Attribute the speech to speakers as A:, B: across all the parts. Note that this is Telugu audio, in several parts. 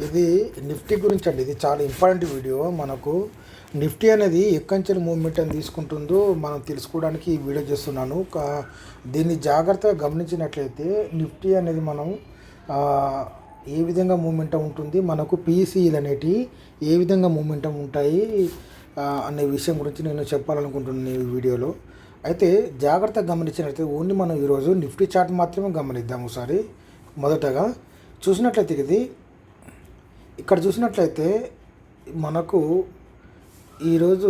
A: ఇది నిఫ్టీ గురించి అండి. ఇది చాలా ఇంపార్టెంట్ వీడియో. మనకు నిఫ్టీ అనేది ఎక్కంచెల మూవ్మెంట్ అని తీసుకుంటుందో మనం తెలుసుకోవడానికి ఈ వీడియో చేస్తున్నాను. దీన్ని జాగ్రత్తగా గమనించినట్లయితే నిఫ్టీ అనేది మనం ఏ విధంగా మూమెంటం ఉంటుంది, మనకు పీసీలు అనేటివి ఏ విధంగా మూమెంటం ఉంటాయి అనే విషయం గురించి నేను చెప్పాలనుకుంటున్నాను ఈ వీడియోలో. అయితే జాగ్రత్తగా గమనించినట్లయితే ఓన్లీ మనం ఈరోజు నిఫ్టీ చార్ట్ మాత్రమే గమనిద్దాం. ఒకసారి మొదటగా చూసినట్లయితే ఇక్కడ చూసినట్లయితే మనకు ఈరోజు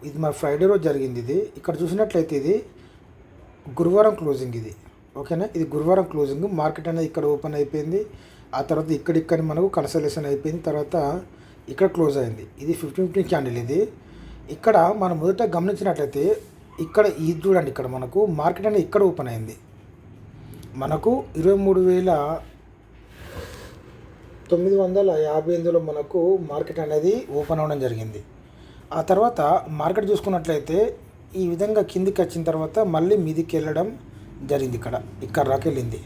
A: ఇది మన ఫ్రైడే రోజు జరిగింది. ఇది ఇక్కడ చూసినట్లయితే ఇది గురువారం క్లోజింగ్. ఇది ఓకేనా, ఇది గురువారం క్లోజింగ్. మార్కెట్ అనేది ఇక్కడ ఓపెన్ అయిపోయింది, ఆ తర్వాత ఇక్కడ మనకు కన్సల్టేషన్ అయిపోయింది, తర్వాత ఇక్కడ క్లోజ్ అయింది. ఇది 50-50 క్యాండిల్. ఇది ఇక్కడ మనం మొదట గమనించినట్లయితే ఇక్కడ ఇది చూడండి, ఇక్కడ మనకు మార్కెట్ అనేది ఇక్కడ ఓపెన్ అయింది. మనకు 23,958లో మనకు మార్కెట్ అనేది ఓపెన్ అవ్వడం జరిగింది. ఆ తర్వాత మార్కెట్ చూసుకున్నట్లయితే ఈ విధంగా కిందికి వచ్చిన తర్వాత మళ్ళీ మీదికి వెళ్ళడం జరిగింది. ఇక్కడ దాకా వెళ్ళింది.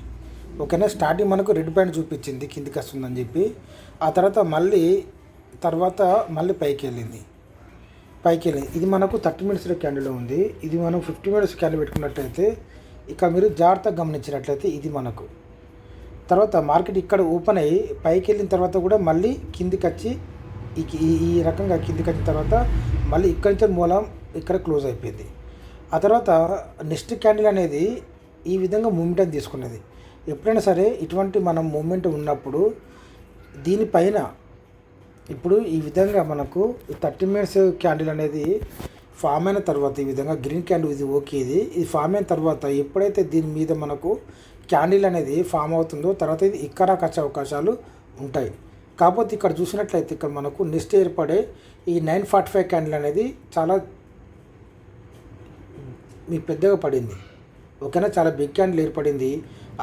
A: ఓకేనా, స్టార్టింగ్ మనకు రెడ్ పాయింట్ చూపించింది కిందికి వస్తుందని చెప్పి. ఆ తర్వాత మళ్ళీ పైకి వెళ్ళింది. ఇది మనకు 30 మినిట్స్ క్యాండిల్ ఉంది. ఇది మనం 50 మినిట్స్ క్యాండిల్ పెట్టుకున్నట్లయితే ఇక మీరు జాగ్రత్తగా గమనించినట్లయితే ఇది మనకు తర్వాత మార్కెట్ ఇక్కడ ఓపెన్ అయ్యి పైకి వెళ్ళిన తర్వాత కూడా మళ్ళీ కిందికి వచ్చి ఈ రకంగా కిందికి వచ్చిన తర్వాత మళ్ళీ ఇక్కడి నుంచి మూలం ఇక్కడ క్లోజ్ అయిపోయింది. ఆ తర్వాత నెక్స్ట్ క్యాండిల్ అనేది ఈ విధంగా మూమెంట్ తీసుకున్నది. ఎప్పుడైనా సరే ఇటువంటి మనం మూమెంట్ ఉన్నప్పుడు దీనిపైన ఇప్పుడు ఈ విధంగా మనకు 30 మినిట్స్ క్యాండిల్ అనేది ఫామ్ అయిన తర్వాత ఈ విధంగా గ్రీన్ క్యాండిల్ ఇది ఓకే. ఇది ఫామ్ అయిన తర్వాత ఎప్పుడైతే దీని మీద మనకు క్యాండిల్ అనేది ఫామ్ అవుతుందో తర్వాత ఇది ఇక్కడ వచ్చే అవకాశాలు ఉంటాయి. కాకపోతే ఇక్కడ చూసినట్లయితే ఇక్కడ మనకు నెక్స్ట్ ఏర్పడే ఈ 945 క్యాండిల్ అనేది చాలా పెద్దగా పడింది. ఓకేనా, చాలా బిగ్ క్యాండిల్ ఏర్పడింది.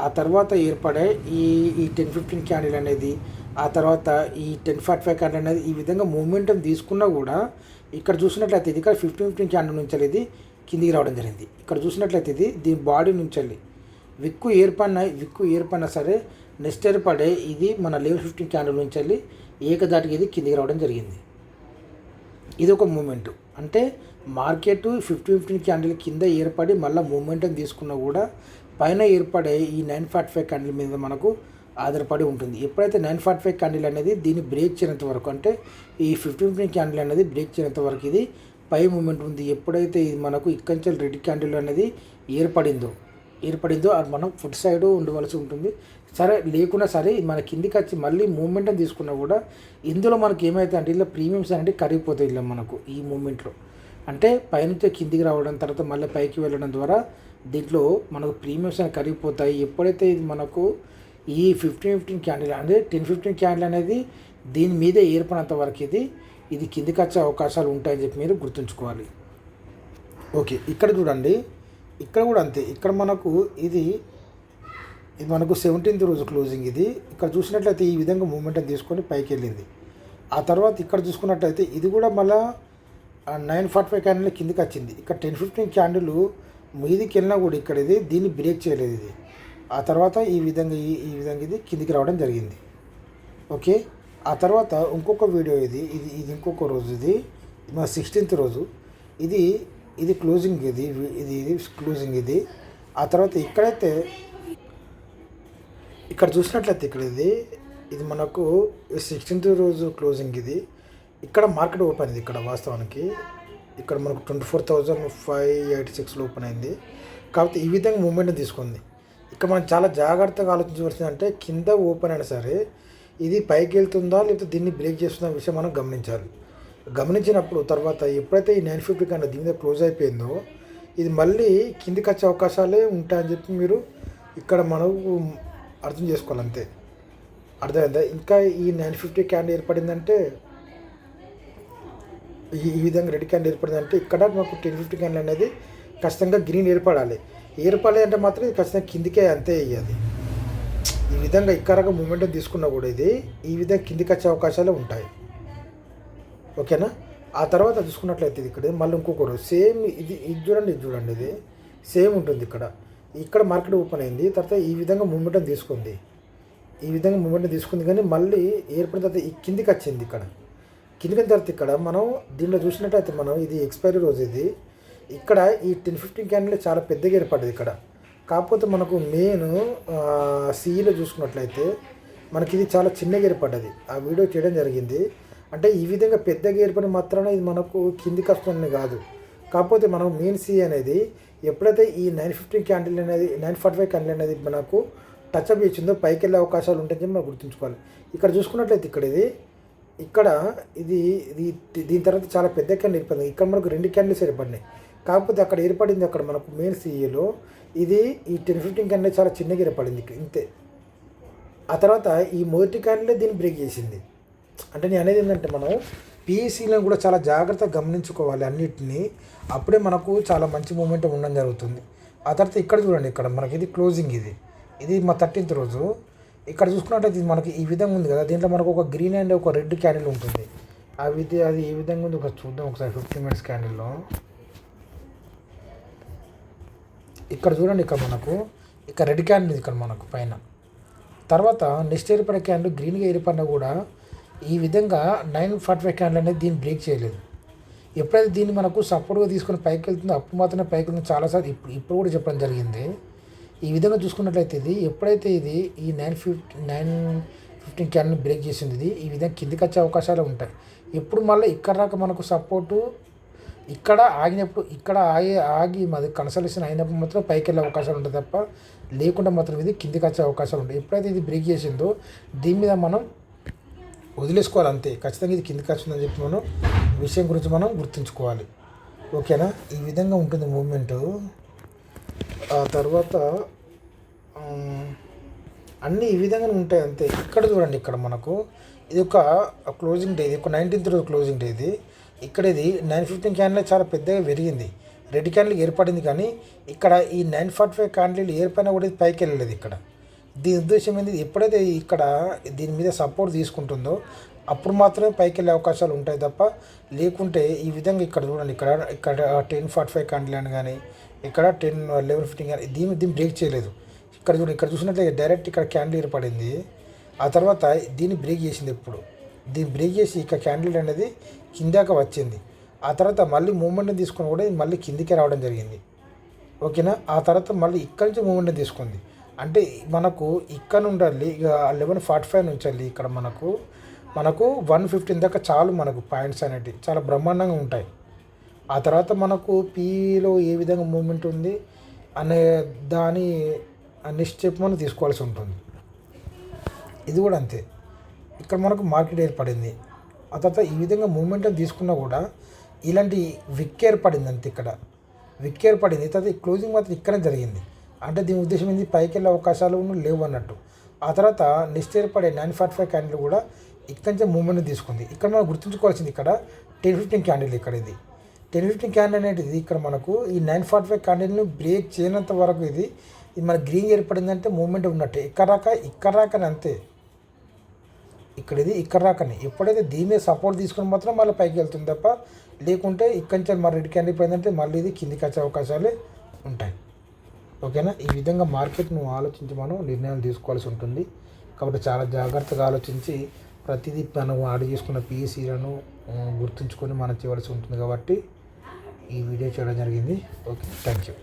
A: ఆ తర్వాత ఏర్పడే ఈ 10-15 క్యాండిల్ అనేది, ఆ తర్వాత ఈ 1045 క్యాండిల్ అనేది ఈ విధంగా మూమెంటం తీసుకున్నా కూడా ఇక్కడ చూసినట్లయితే ఇది ఇక్కడ 15-15 క్యాండిల్ నుంచి ఇది కిందికి రావడం జరిగింది. ఇక్కడ చూసినట్లయితే ఇది దీని బాడీ నుంచి విక్కు ఏర్పడినా సరే నెక్స్ట్ ఏర్పడే ఇది మన లెవెల్ 15 క్యాండిల్ నుంచి ఏకదాటికి ఇది కిందికి రావడం జరిగింది. ఇది ఒక మూమెంట్. అంటే మార్కెట్ 50-15 క్యాండిల్ కింద ఏర్పడి మళ్ళీ మూమెంటం తీసుకున్నా కూడా పైన ఏర్పడే ఈ 945 క్యాండిల్ మీద మనకు ఆధారపడి ఉంటుంది. ఎప్పుడైతే 945 క్యాండిల్ అనేది దీన్ని బ్రేక్ చేయనంత వరకు, అంటే ఈ 15-15 క్యాండిల్ అనేది బ్రేక్ చేయనంత వరకు ఇది పై మూమెంట్ ఉంది. ఎప్పుడైతే ఇది మనకు ఇక్కడి రెడ్ క్యాండిల్ అనేది ఏర్పడిందో అది మనం ఫుట్ సైడ్ ఉండవలసి ఉంటుంది. సరే లేకున్నా సరే మన కిందికి వచ్చి మళ్ళీ మూమెంటం తీసుకున్నా కూడా ఇందులో మనకి ఏమైతే అంటే ఇలా ప్రీమియమ్స్ అనేవి కరిగిపోతాయి. ఇలా మనకు ఈ మూమెంట్లో అంటే పైనుంచి కిందికి రావడం తర్వాత మళ్ళీ పైకి వెళ్ళడం ద్వారా దీంట్లో మనకు ప్రీమియమ్స్ అనేవి కరిగిపోతాయి. ఎప్పుడైతే ఇది మనకు ఈ 15-15 క్యాండిల్ అంటే 10-15 క్యాండిల్ అనేది దీని మీదే ఏర్పడినంత వరకు ఇది కిందికి వచ్చే అవకాశాలు ఉంటాయని చెప్పి మీరు గుర్తుంచుకోవాలి. ఓకే, ఇక్కడ చూడండి, ఇక్కడ కూడా అంతే. ఇక్కడ మనకు ఇది మనకు 17th రోజు క్లోజింగ్. ఇది ఇక్కడ చూసినట్లయితే ఈ విధంగా మూమెంటం తీసుకొని పైకి వెళ్ళింది. ఆ తర్వాత ఇక్కడ చూసుకున్నట్లయితే ఇది కూడా మళ్ళీ 945 క్యాండిల్ కిందికి వచ్చింది. ఇక్కడ 10-15 క్యాండిల్ మీదికి వెళ్ళినా కూడా ఇక్కడ దీన్ని బ్రేక్ చేయలేదు. ఇది ఆ తర్వాత ఈ విధంగా ఇది కిందికి రావడం జరిగింది. ఓకే, ఆ తర్వాత ఇంకొక వీడియో ఇది ఇంకొక రోజు. ఇది మన 16th రోజు. ఇది క్లోజింగ్. ఇది క్లోజింగ్. ఆ తర్వాత ఇక్కడైతే ఇక్కడ చూసినట్లయితే ఇక్కడ ఇది మనకు 16th రోజు క్లోజింగ్. ఇక్కడ మార్కెట్ ఓపెన్ అయింది. ఇక్కడ వాస్తవానికి ఇక్కడ మనకు 24,586లో ఓపెన్ అయింది. కాబట్టి ఈ విధంగా మూమెంట్ తీసుకుంది. ఇక్కడ మనం చాలా జాగ్రత్తగా ఆలోచించవలసింది అంటే కింద ఓపెన్ అయినా సరే ఇది పైకి వెళ్తుందా లేకపోతే దీన్ని బ్రేక్ చేస్తుందా విషయం మనం గమనించాలి. గమనించినప్పుడు తర్వాత ఎప్పుడైతే ఈ 950 క్యాండిల్ దీని మీద క్లోజ్ అయిపోయిందో ఇది మళ్ళీ కిందికి వచ్చే అవకాశాలే ఉంటాయని చెప్పి మీరు ఇక్కడ మనకు అర్థం చేసుకోవాలి. అంతే, అర్థమైందా? ఇంకా ఈ 950 క్యాండిల్ ఏర్పడిందంటే ఈ విధంగా రెడ్ క్యాండిల్ ఏర్పడిందంటే ఇక్కడ మాకు 1050 క్యాండిల్ అనేది ఖచ్చితంగా గ్రీన్ ఏర్పడాలి అంటే మాత్రం ఇది ఖచ్చితంగా కిందికే అంతే అయ్యేది. ఈ విధంగా ఇక్కడగా మూమెంటం తీసుకున్నా కూడా ఈ విధంగా కిందికి వచ్చే అవకాశాలే ఉంటాయి. ఓకేనా, ఆ తర్వాత చూసుకున్నట్లయితే ఇక్కడ మళ్ళీ ఇంకొకరు సేమ్ ఇది చూడండి, ఇది సేమ్ ఉంటుంది. ఇక్కడ మార్కెట్ ఓపెన్ అయింది, తర్వాత ఈ విధంగా మూమెంటం తీసుకుంది. ఈ విధంగా మూమెంట్ తీసుకుంది, కానీ మళ్ళీ ఏర్పడిన తర్వాత ఈ కిందికి వచ్చింది. కిందికి తర్వాత ఇక్కడ మనం దీనిలో చూసినట్టయితే మనం ఇది ఎక్స్పైరీ రోజు ఇది. ఇక్కడ ఈ 10-15 క్యాండిల్ చాలా పెద్దగా ఏర్పడ్డది ఇక్కడ. కాకపోతే మనకు మెయిన్ సిఈలో చూసుకున్నట్లయితే మనకి ఇది చాలా చిన్నగా ఏర్పడ్డది. ఆ వీడియో చేయడం జరిగింది. అంటే ఈ విధంగా పెద్దగా ఏర్పడిన మాత్రాన ఇది మనకు కిందికి వస్తుందని కాదు. కాకపోతే మనం మెయిన్ సి అనేది ఎప్పుడైతే ఈ 915 క్యాండిల్ అనేది 945 క్యాండిల్ అనేది మనకు టచ్ అప్ ఇచ్చిందో పైకి వెళ్ళే అవకాశాలు ఉంటాయని మనం గుర్తుంచుకోవాలి. ఇక్కడ చూసుకున్నట్లయితే ఇక్కడ ఇది దీని తర్వాత చాలా పెద్ద క్యాండిల్ ఏర్పడింది. ఇక్కడ మనకు 2 క్యాండిల్స్ ఏర్పడినాయి. కాకపోతే అక్కడ ఏర్పడింది అక్కడ మనకు మెయిన్ సిఈలో ఇది ఈ 10-15 క్యాండిల్ చాలా చిన్నగా ఏర్పడింది ఇంతే. ఆ తర్వాత ఈ మొదటి క్యాండిలే దీన్ని బ్రేక్ చేసింది. అంటే నేను అనేది ఏంటంటే మనం పిఈసీలను కూడా చాలా జాగ్రత్తగా గమనించుకోవాలి అన్నిటినీ. అప్పుడే మనకు చాలా మంచి మూమెంట్ ఉండడం జరుగుతుంది. ఆ తర్వాత ఇక్కడ చూడండి, ఇక్కడ మనకి ఇది క్లోజింగ్, ఇది మా 13th రోజు. ఇక్కడ చూసుకున్నట్లయితే ఇది మనకి ఈ విధంగా ఉంది కదా. దీంట్లో మనకు ఒక గ్రీన్ అండ్ ఒక రెడ్ క్యాండిల్ ఉంటుంది. అది ఏ విధంగా ఉంది ఒకసారి చూద్దాం. ఒకసారి 15 minutes క్యాండిల్లో ఇక్కడ చూడండి. ఇక్కడ రెడ్ క్యాండిల్ ఇక్కడ మనకు పైన. తర్వాత నెక్స్ట్ ఏర్పడే క్యాండిల్ గ్రీన్గా ఏర్పడినా కూడా ఈ విధంగా 945 క్యాండిల్ అనేది దీన్ని బ్రేక్ చేయలేదు. ఎప్పుడైతే దీన్ని మనకు సపోర్ట్గా తీసుకొని పైకి వెళ్తుందో అప్పుడు మాత్రమే పైకి వెళ్తుంది. చాలాసార్లు ఇప్పుడు కూడా చెప్పడం జరిగింది. ఈ విధంగా చూసుకున్నట్లయితే ఇది ఎప్పుడైతే ఇది ఈ 915 క్యాండిల్ బ్రేక్ చేసింది ఈ విధంగా కిందికి వచ్చే అవకాశాలు ఉంటాయి. ఎప్పుడు మళ్ళీ ఇక్కడ రాక మనకు సపోర్టు ఇక్కడ ఆగినప్పుడు ఆగి మాది కన్సల్టేషన్ అయినప్పుడు మాత్రం పైకి వెళ్ళే అవకాశాలు ఉంటాయి తప్ప లేకుండా మాత్రం ఇది కిందికి వచ్చే అవకాశాలు ఉంటాయి. ఎప్పుడైతే ఇది బ్రేక్ చేసిందో దీని మీద మనం వదిలేసుకోవాలి అంతే. ఖచ్చితంగా ఇది కిందికి వస్తుందని చెప్పి మనం విషయం గురించి మనం గుర్తుంచుకోవాలి. ఓకేనా? ఈ విధంగా ఉంటుంది మూమెంటు. ఆ తర్వాత అన్నీ ఈ విధంగానే ఉంటాయి అంతే. ఇక్కడ చూడండి, ఇక్కడ మనకు ఇది ఒక క్లోజింగ్ డే, ఇది ఒక 19th రోజు క్లోజింగ్ డే. ఇక్కడ ఇది 915 క్యాండిల్ చాలా పెద్దగా పెరిగింది, రెడ్ క్యాండిల్ ఏర్పడింది. కానీ ఇక్కడ ఈ 945 క్యాండిల్ ఏర్పడినా కూడా ఇది పైకి వెళ్ళలేదు. ఇక్కడ దీని ఉద్దేశం ఏంటి, ఎప్పుడైతే ఇక్కడ దీని మీద సపోర్ట్ తీసుకుంటుందో అప్పుడు మాత్రమే పైకి వెళ్ళే అవకాశాలు ఉంటాయి తప్ప లేకుంటే ఈ విధంగా ఇక్కడ చూడండి, ఇక్కడ 1045 క్యాండిల్ అని కానీ ఇక్కడ 1115 కానీ దీన్ని బ్రేక్ చేయలేదు. ఇక్కడ చూసినట్లయితే డైరెక్ట్ ఇక్కడ క్యాండిల్ ఏర్పడింది. ఆ తర్వాత దీన్ని బ్రేక్ చేసింది. దీన్ని బ్రేక్ చేసి ఇక్కడ క్యాండిల్ అనేది కిందాక వచ్చింది. ఆ తర్వాత మళ్ళీ మూమెంట్ని తీసుకుని కూడా మళ్ళీ కిందికే రావడం జరిగింది. ఓకేనా? ఆ తర్వాత మళ్ళీ ఇక్కడి నుంచి మూమెంట్ని తీసుకుంది. అంటే మనకు ఇక్కడ నుండి ఇక 1145 నుంచి ఇక్కడ మనకు 115 దాకా చాలు మనకు పాయింట్స్ అనేవి చాలా బ్రహ్మాండంగా ఉంటాయి. ఆ తర్వాత మనకు పీలో ఏ విధంగా మూమెంట్ ఉంది అనే దాని నెక్స్ట్ స్టెప్ మనం తీసుకోవాల్సి ఉంటుంది. ఇది కూడా అంతే. ఇక్కడ మనకు మార్కెట్ ఏర్పడింది. ఆ తర్వాత ఈ విధంగా మూమెంట్ తీసుకున్నా కూడా ఇలాంటి విక్ ఏర్పడింది అంతే. ఇక్కడ విక్ ఏర్పడింది. తర్వాత క్లోజింగ్ మాత్రం ఇక్కడే జరిగింది. అంటే దీని ఉద్దేశం ఏంది, పైకి వెళ్ళే అవకాశాలు లేవు అన్నట్టు. ఆ తర్వాత నెక్స్ట్ ఏర్పడే 945 క్యాండిల్ కూడా ఇక్కడి నుంచే మూమెంట్ తీసుకుంది. ఇక్కడ మనం గుర్తుంచుకోవాల్సింది ఇక్కడ 10-15 క్యాండిల్. ఇక్కడ ఇది 10-15 క్యాండిల్ అనేది ఇక్కడ మనకు ఈ 945 క్యాండిల్ను బ్రేక్ చేయనంత వరకు ఇది మన గ్రీన్ ఏర్పడిందంటే మూమెంట్ ఉన్నట్టే. ఇక్కడ రాకని అంతే. ఇక్కడ రాకని ఎప్పుడైతే దీని మీద సపోర్ట్ తీసుకుని మాత్రం మళ్ళీ పైకి వెళ్తుంది తప్ప లేకుంటే ఇక్కడి నుంచి మరి రెడ్ క్యాండిల్ పోయిందంటే మళ్ళీ ఇది కిందికి వచ్చే అవకాశాలే ఉంటాయి. ఓకేనా? ఈ విధంగా మార్కెట్ను ఆలోచించి మనం నిర్ణయం తీసుకోవాల్సి ఉంటుంది. కాబట్టి చాలా జాగ్రత్తగా ఆలోచించి ప్రతిదీ మనం ఆర్డర్ చేసుకున్న పిఈసీలను గుర్తుంచుకొని మనం చేయవలసి ఉంటుంది. కాబట్టి ఈ వీడియో చేయడం జరిగింది. Okay, thank you.